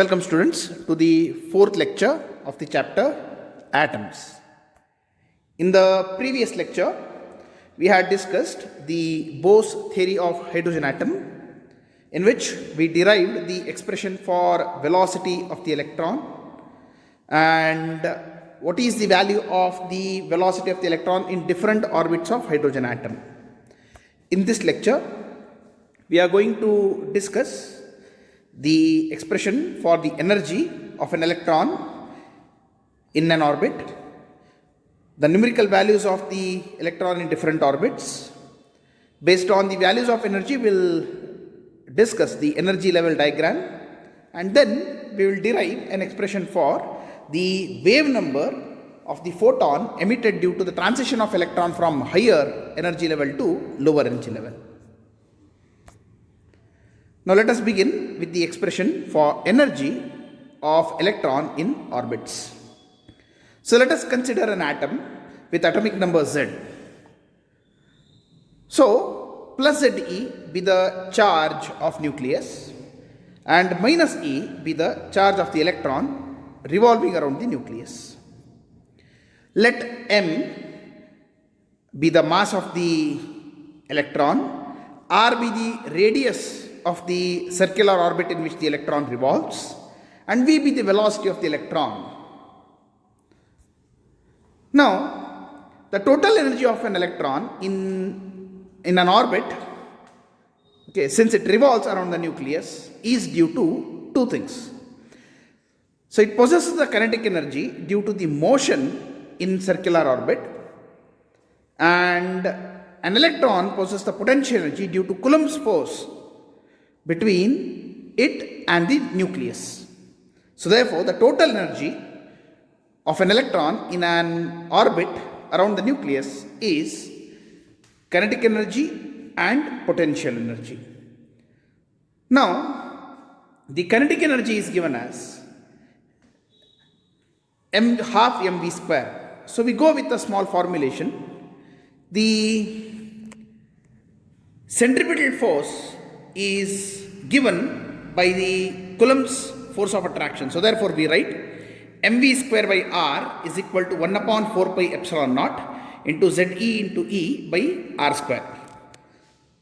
Welcome students to the fourth lecture of the chapter Atoms. In the previous lecture, we had discussed the Bose theory of hydrogen atom, in which we derived the expression for velocity of the electron and what is the value of the velocity of the electron in different orbits of hydrogen atom. In this lecture, we are going to discuss the expression for the energy of an electron in an orbit, the numerical values of the electron in different orbits. Based on the values of energy, we will discuss the energy level diagram, and then we will derive an expression for the wave number of the photon emitted due to the transition of electron from higher energy level to lower energy level. Now let us begin with the expression for energy of electron in orbits. So let us consider an atom with atomic number Z. So plus Ze be the charge of nucleus and minus E be the charge of the electron revolving around the nucleus. Let m be the mass of the electron, r be the radius of the circular orbit in which the electron revolves, and v be the velocity of the electron. Now, the total energy of an electron in an orbit, since it revolves around the nucleus, is due to two things. So, it possesses the kinetic energy due to the motion in circular orbit, and an electron possesses the potential energy due to Coulomb's force between it and the nucleus. So therefore, the total energy of an electron in an orbit around the nucleus is kinetic energy and potential energy. Now, the kinetic energy is given as half mv square. So we go with a small formulation. The centripetal force is given by the Coulomb's force of attraction. So therefore we write mv square by r is equal to 1 upon 4 pi epsilon naught into Ze into E by r square,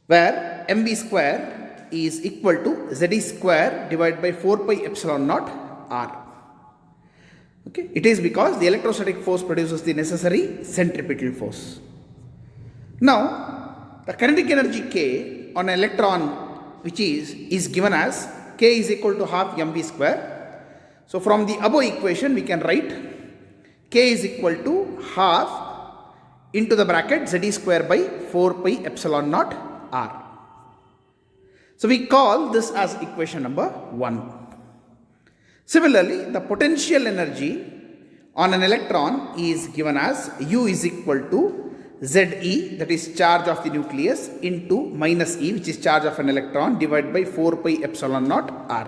where mv square is equal to Ze square divided by 4 pi epsilon naught r. It is because the electrostatic force produces the necessary centripetal force. Now, the kinetic energy K on an electron which is given as K is equal to half mv square. So from the above equation we can write K is equal to half into the bracket Z square by 4 pi epsilon naught r. So we call this as equation number 1. Similarly, the potential energy on an electron is given as U is equal to Ze, that is charge of the nucleus, into minus E, which is charge of an electron, divided by 4 pi epsilon naught r.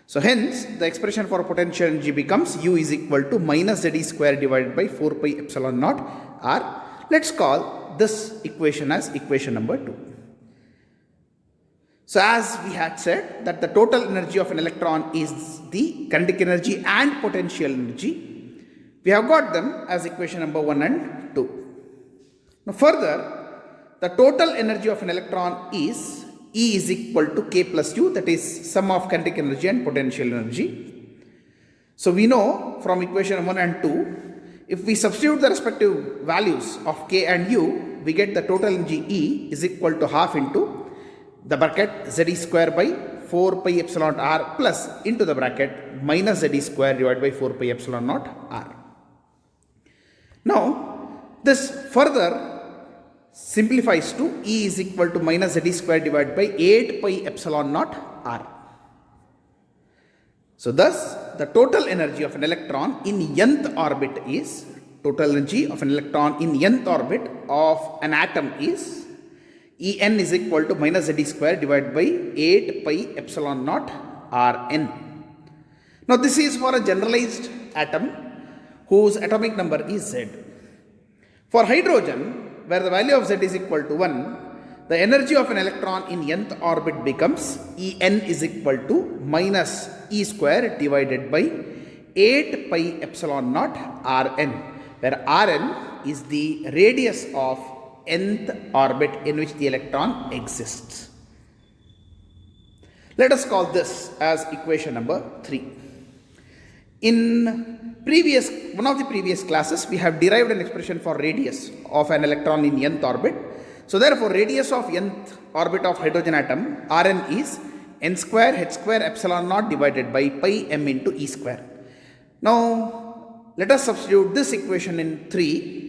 So hence, the expression for potential energy becomes U is equal to minus Ze square divided by 4 pi epsilon naught r. Let's call this equation as equation number 2. So as we had said that the total energy of an electron is the kinetic energy and potential energy, we have got them as equation number 1 and 2. Now further, the total energy of an electron is E is equal to K plus U, that is sum of kinetic energy and potential energy. So we know from equation 1 and 2, if we substitute the respective values of K and U, we get the total energy E is equal to half into the bracket Z square by 4 pi epsilon r plus into the bracket minus Z square divided by 4 pi epsilon naught r. Now, this further simplifies to E is equal to minus Z square divided by 8 pi epsilon naught r. So thus, the total energy of an electron in nth orbit is, total energy of an electron in nth orbit of an atom is En is equal to minus Z square divided by 8 pi epsilon naught Rn. Now this is for a generalized atom whose atomic number is Z. For hydrogen, where the value of Z is equal to 1, the energy of an electron in nth orbit becomes En is equal to minus E square divided by 8 pi epsilon naught Rn, where Rn is the radius of nth orbit in which the electron exists. Let us call this as equation number 3. In one of the previous classes, we have derived an expression for radius of an electron in nth orbit. So therefore, radius of nth orbit of hydrogen atom Rn is n square h square epsilon naught divided by pi m into E square. Now, let us substitute this equation in 3.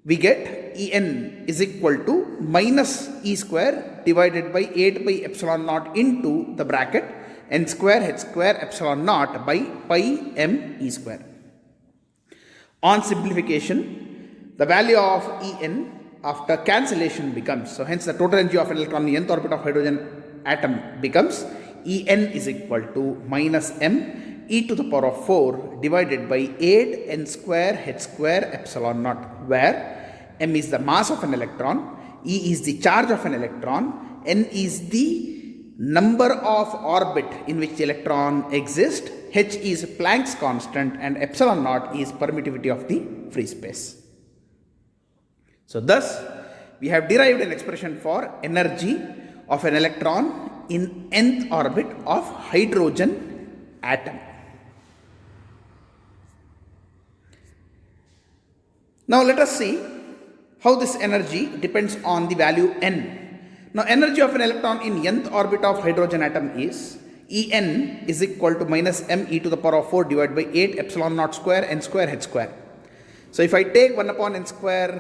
We get En is equal to minus E square divided by 8 by epsilon naught into the bracket n square h square epsilon naught by pi m E square. On simplification, the value of En after cancellation becomes, so hence the total energy of an electron in the nth orbit of hydrogen atom becomes En is equal to minus m e to the power of 4 divided by 8 n square h square epsilon naught, where m is the mass of an electron, E is the charge of an electron, n is the number of orbit in which the electron exists, h is Planck's constant, and epsilon naught is permittivity of the free space. So thus, we have derived an expression for energy of an electron in nth orbit of hydrogen atom. Now let us see how this energy depends on the value n. Now energy of an electron in nth orbit of hydrogen atom is En is equal to minus m e to the power of 4 divided by 8 epsilon naught square n square h square. So if I take 1 upon n square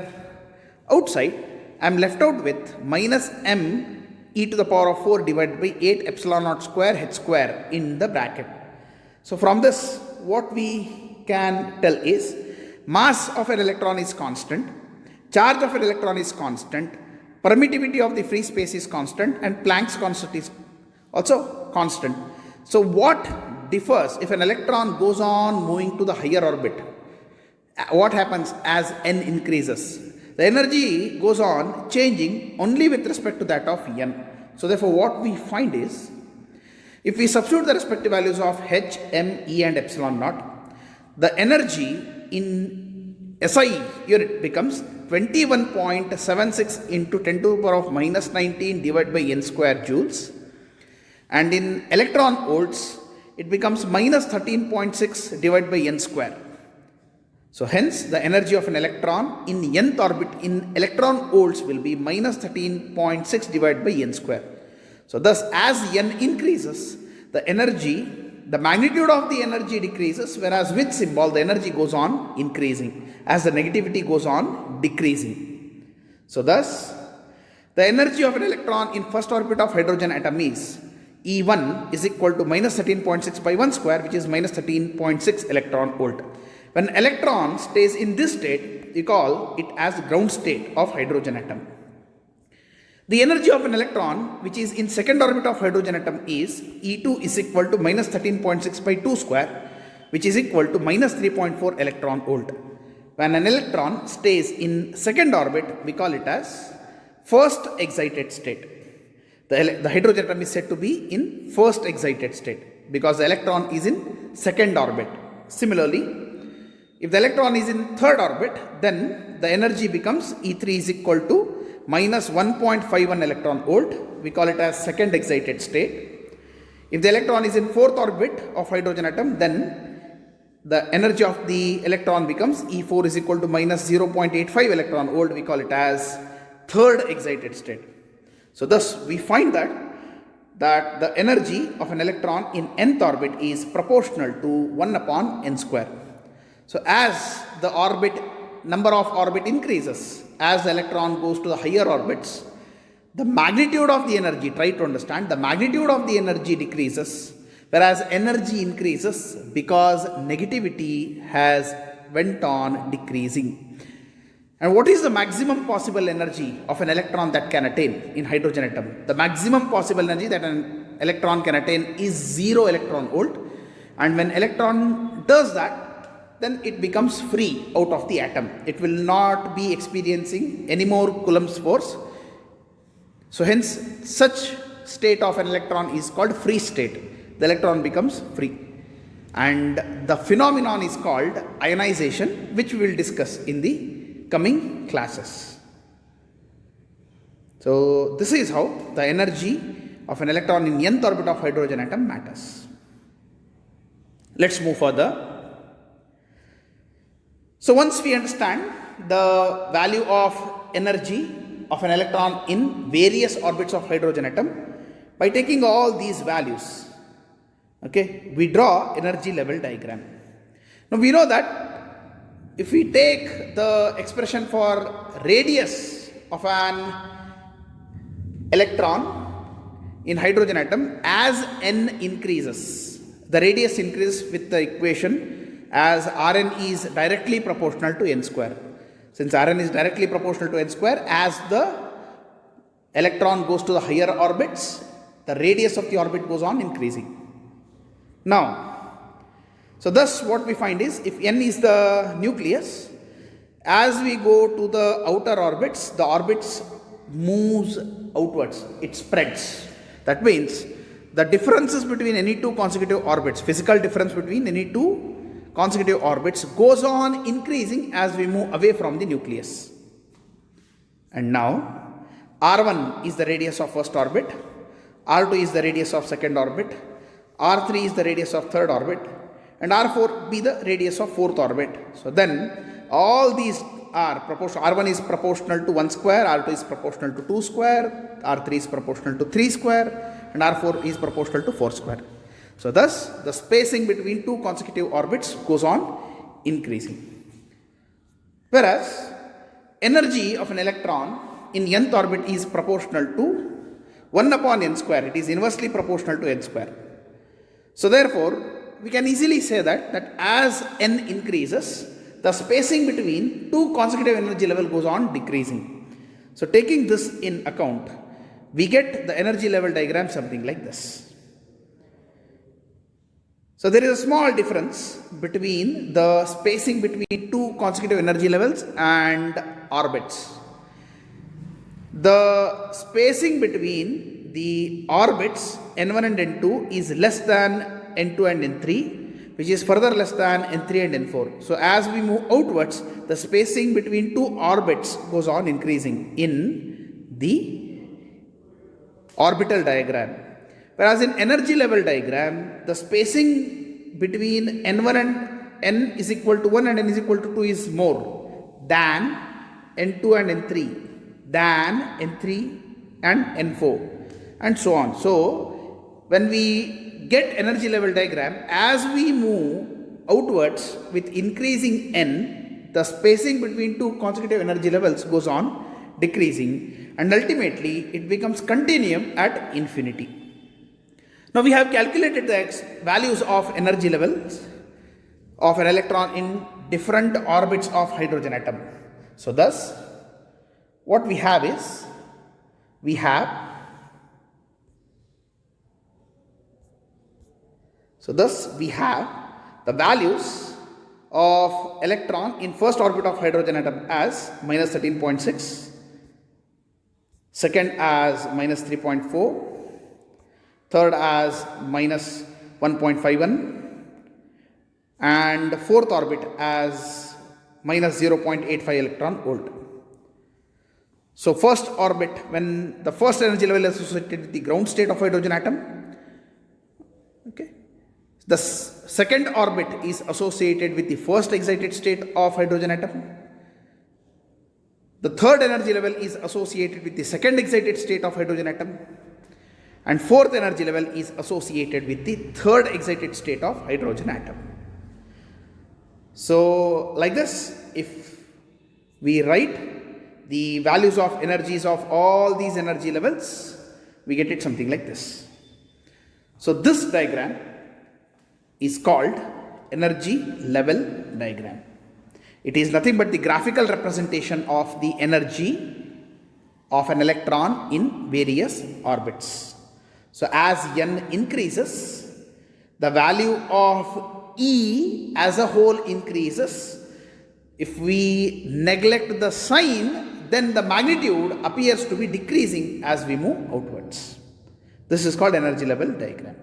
outside, I am left out with minus m e to the power of 4 divided by 8 epsilon naught square h square in the bracket. So from this, what we can tell is mass of an electron is constant, charge of an electron is constant, permittivity of the free space is constant, and Planck's constant is also constant. So what differs if an electron goes on moving to the higher orbit? What happens as n increases? The energy goes on changing only with respect to that of n. So therefore, what we find is, if we substitute the respective values of h, m, e and epsilon naught, the energy in SI unit becomes 21.76 into 10 to the power of minus 19 divided by n square joules. And in electron volts, it becomes minus 13.6 divided by n square. So hence, the energy of an electron in nth orbit in electron volts will be minus 13.6 divided by n square. So thus, as n increases, the energy, the magnitude of the energy decreases, whereas with symbol, the energy goes on increasing, as the negativity goes on decreasing. So thus, the energy of an electron in first orbit of hydrogen atom is E1 is equal to minus 13.6 by 1 square, which is minus 13.6 electron volt. When electron stays in this state, we call it as ground state of hydrogen atom. The energy of an electron which is in second orbit of hydrogen atom is E2 is equal to minus 13.6 by 2 square, which is equal to minus 3.4 electron volt. When an electron stays in second orbit, we call it as first excited state. The hydrogen atom is said to be in first excited state because the electron is in second orbit. Similarly, if the electron is in third orbit, then the energy becomes E3 is equal to minus 1.51 electron volt. We call it as second excited state. If the electron is in fourth orbit of hydrogen atom, then the energy of the electron becomes E4 is equal to minus 0.85 electron volt. We call it as third excited state. So thus we find that the energy of an electron in nth orbit is proportional to 1 upon n square. So as the number of orbit increases, as the electron goes to the higher orbits, the magnitude of the energy, try to understand, the magnitude of the energy decreases, whereas energy increases because negativity has went on decreasing. And what is the maximum possible energy of an electron that can attain in hydrogen atom? The maximum possible energy that an electron can attain is 0 electron volt. And when electron does that, then it becomes free out of the atom. It will not be experiencing any more Coulomb's force. So hence such state of an electron is called free state. The electron becomes free. And the phenomenon is called ionization, which we will discuss in the coming classes. So this is how the energy of an electron in nth orbit of hydrogen atom matters. Let's move further. So once we understand the value of energy of an electron in various orbits of hydrogen atom, by taking all these values, okay, we draw energy level diagram. Now we know that if we take the expression for radius of an electron in hydrogen atom, as n increases, the radius increases with the equation as Rn is directly proportional to n square. Since Rn is directly proportional to n square, as the electron goes to the higher orbits, the radius of the orbit goes on increasing. Now, so thus what we find is, if n is the nucleus, as we go to the outer orbits, the orbits moves outwards, it spreads. That means the differences between any two consecutive orbits, physical difference between any two consecutive orbits, goes on increasing as we move away from the nucleus. And now R1 is the radius of first orbit, R2 is the radius of second orbit, R3 is the radius of third orbit, and R4 be the radius of fourth orbit. So then all these are proportional. R1 is proportional to 1 square, R2 is proportional to 2 square, R3 is proportional to 3 square, and R4 is proportional to 4 square. So thus the spacing between two consecutive orbits goes on increasing. Whereas energy of an electron in nth orbit is proportional to 1 upon n square. It is inversely proportional to n square. So therefore we can easily say that as n increases, the spacing between two consecutive energy level goes on decreasing. So taking this in account, we get the energy level diagram something like this. So there is a small difference between the spacing between two consecutive energy levels and orbits. The spacing between the orbits n1 and n2 is less than n2 and n3, which is further less than n3 and n4. So as we move outwards, the spacing between two orbits goes on increasing in the orbital diagram. Whereas in energy level diagram, the spacing between n1 and n is equal to 1 and n is equal to 2 is more than n2 and n3, than n3 and n4, and so on. So when we get energy level diagram, as we move outwards with increasing n, the spacing between two consecutive energy levels goes on decreasing, and ultimately it becomes continuum at infinity. Now we have calculated the values of energy levels of an electron in different orbits of hydrogen atom. So thus what we have is, we have the values of electron in first orbit of hydrogen atom as minus 13.6, second as minus 3.4, third as minus 1.51, and fourth orbit as minus 0.85 electron volt. So first orbit, when the first energy level is associated with the ground state of hydrogen atom, okay. The second orbit is associated with the first excited state of hydrogen atom. The third energy level is associated with the second excited state of hydrogen atom. And fourth energy level is associated with the third excited state of hydrogen atom. So like this, if we write the values of energies of all these energy levels, we get it something like this. So this diagram is called energy level diagram. It is nothing but the graphical representation of the energy of an electron in various orbits. So as n increases, the value of E as a whole increases. If we neglect the sign, then the magnitude appears to be decreasing as we move outwards. This is called energy level diagram.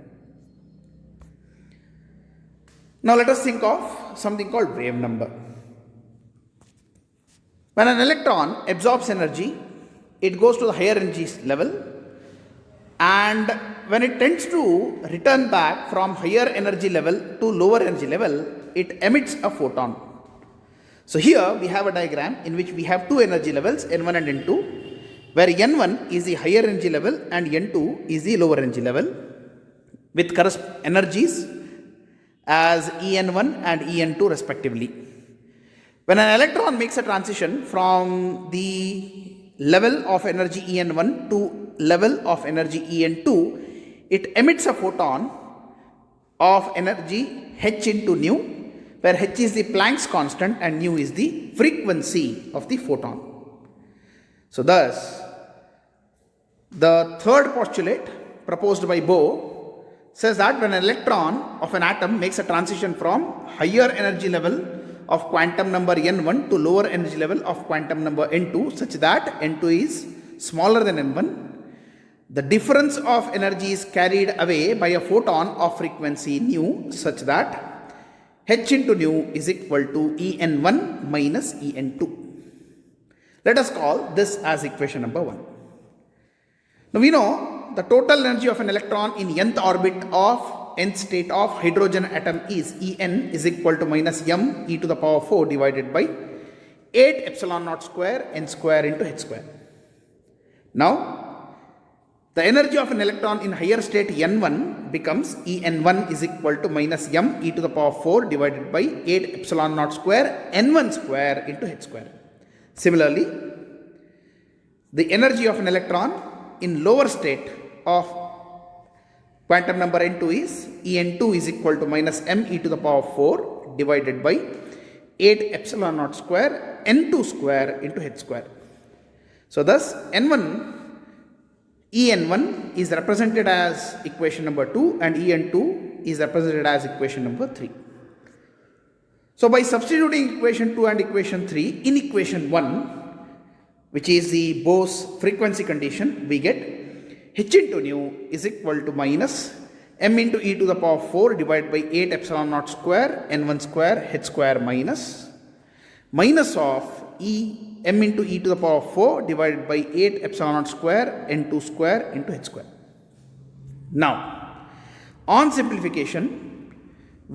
Now let us think of something called wave number. When an electron absorbs energy, it goes to the higher energy level, and when it tends to return back from higher energy level to lower energy level, it emits a photon. So here we have a diagram in which we have two energy levels, N1 and N2, where N1 is the higher energy level and N2 is the lower energy level, with energies as En1 and En2 respectively. When an electron makes a transition from the level of energy En1 to level of energy En2, it emits a photon of energy h into nu, where h is the Planck's constant and nu is the frequency of the photon. So thus, the third postulate proposed by Bohr says that when an electron of an atom makes a transition from higher energy level of quantum number N1 to lower energy level of quantum number N2 such that N2 is smaller than N1, the difference of energy is carried away by a photon of frequency nu such that h into nu is equal to En1 minus En2. Let us call this as equation number 1. Now we know the total energy of an electron in nth orbit of nth state of hydrogen atom is En is equal to minus m e to the power 4 divided by 8 epsilon naught square n square into h square. Now, the energy of an electron in higher state N1 becomes En1 is equal to minus m e to the power 4 divided by 8 epsilon naught square n1 square into h square. Similarly, the energy of an electron in lower state of quantum number N2 is En2 is equal to minus m e to the power 4 divided by 8 epsilon naught square n2 square into h square. So thus N1 En1 is represented as equation number 2 and En2 is represented as equation number 3. So by substituting equation 2 and equation 3 in equation 1, which is the Bohr's frequency condition, we get h into nu is equal to minus m into e to the power 4 divided by 8 epsilon naught square n1 square h square minus of m into e to the power 4 divided by 8 epsilon naught square n2 square into h square. Now, on simplification,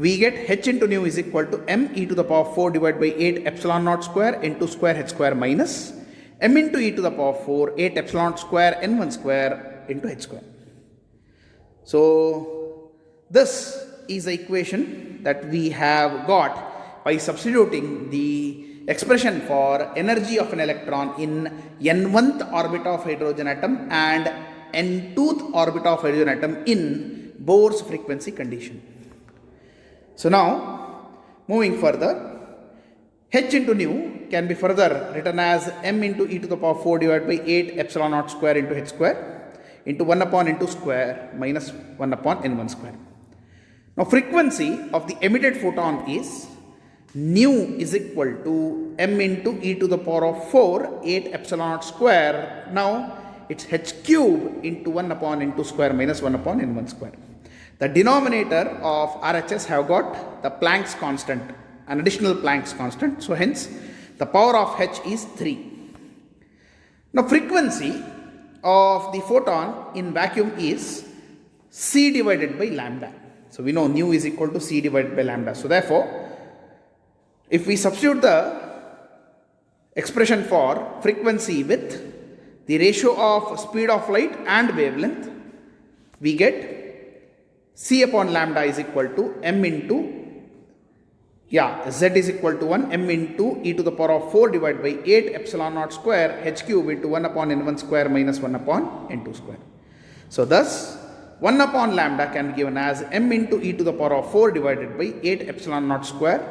we get h into nu is equal to m e to the power 4 divided by 8 epsilon naught square n2 square h square minus m into e to the power 4 8 epsilon naught square n1 square into h square. So this is the equation that we have got by substituting the expression for energy of an electron in n1th orbit of hydrogen atom and n2th orbit of hydrogen atom in Bohr's frequency condition. So now, moving further, h into nu can be further written as m into e to the power 4 divided by 8 epsilon naught square into h square into 1 upon n2 square minus 1 upon n1 square. Now frequency of the emitted photon is nu is equal to m into e to the power of 4 8 epsilon naught square. Now it's h cube into 1 upon n2 square minus 1 upon n1 square. The denominator of RHS have got the Planck's constant, an additional Planck's constant. So hence the power of h is 3. Now frequency of the photon in vacuum is c divided by lambda. So we know nu is equal to c divided by lambda. So therefore, if we substitute the expression for frequency with the ratio of speed of light and wavelength, we get c upon lambda is equal to m into z is equal to 1 m into e to the power of 4 divided by 8 epsilon naught square h cube into 1 upon n1 square minus 1 upon n2 square. So thus 1 upon lambda can be given as m into e to the power of 4 divided by 8 epsilon naught square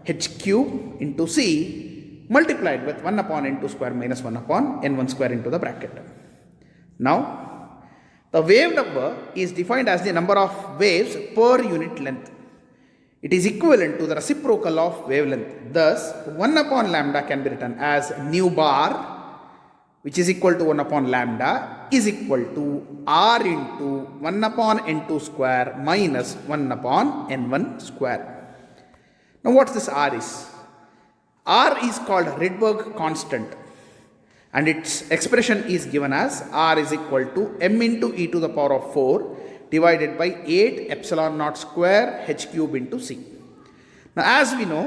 h cube into c multiplied with 1 upon n2 square minus 1 upon n1 square into the bracket. Now the wave number is defined as the number of waves per unit length. It is equivalent to the reciprocal of wavelength. Thus, 1 upon lambda can be written as nu bar which is equal to 1 upon lambda, is equal to r into 1 upon n2 square minus 1 upon n1 square. Now what this r is? R is called Rydberg constant, and its expression is given as r is equal to m into e to the power of 4 divided by 8 epsilon naught square h cube into c. Now as we know,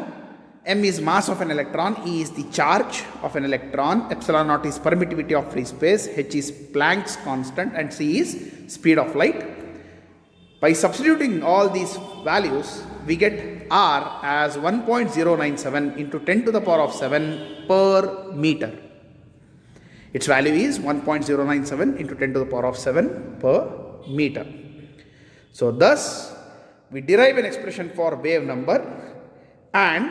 m is mass of an electron, e is the charge of an electron, epsilon naught is permittivity of free space, h is Planck's constant, and c is speed of light. By substituting all these values, we get r as 1.097 into 10 to the power of 7 per meter. Its value is 1.097 into 10 to the power of 7 per meter. So thus, we derive an expression for wave number and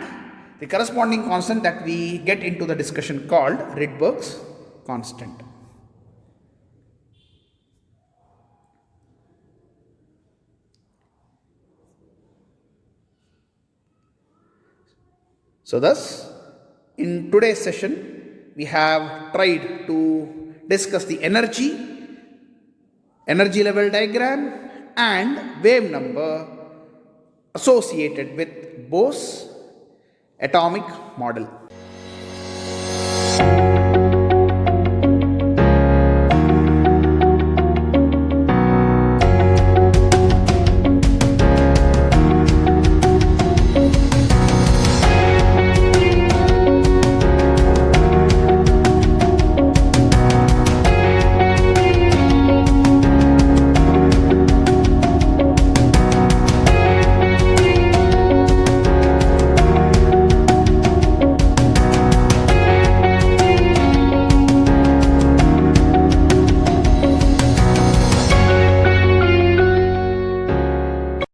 the corresponding constant that we get into the discussion called Rydberg's constant. So thus, in today's session, we have tried to discuss the energy level diagram and wave number associated with Bose atomic model.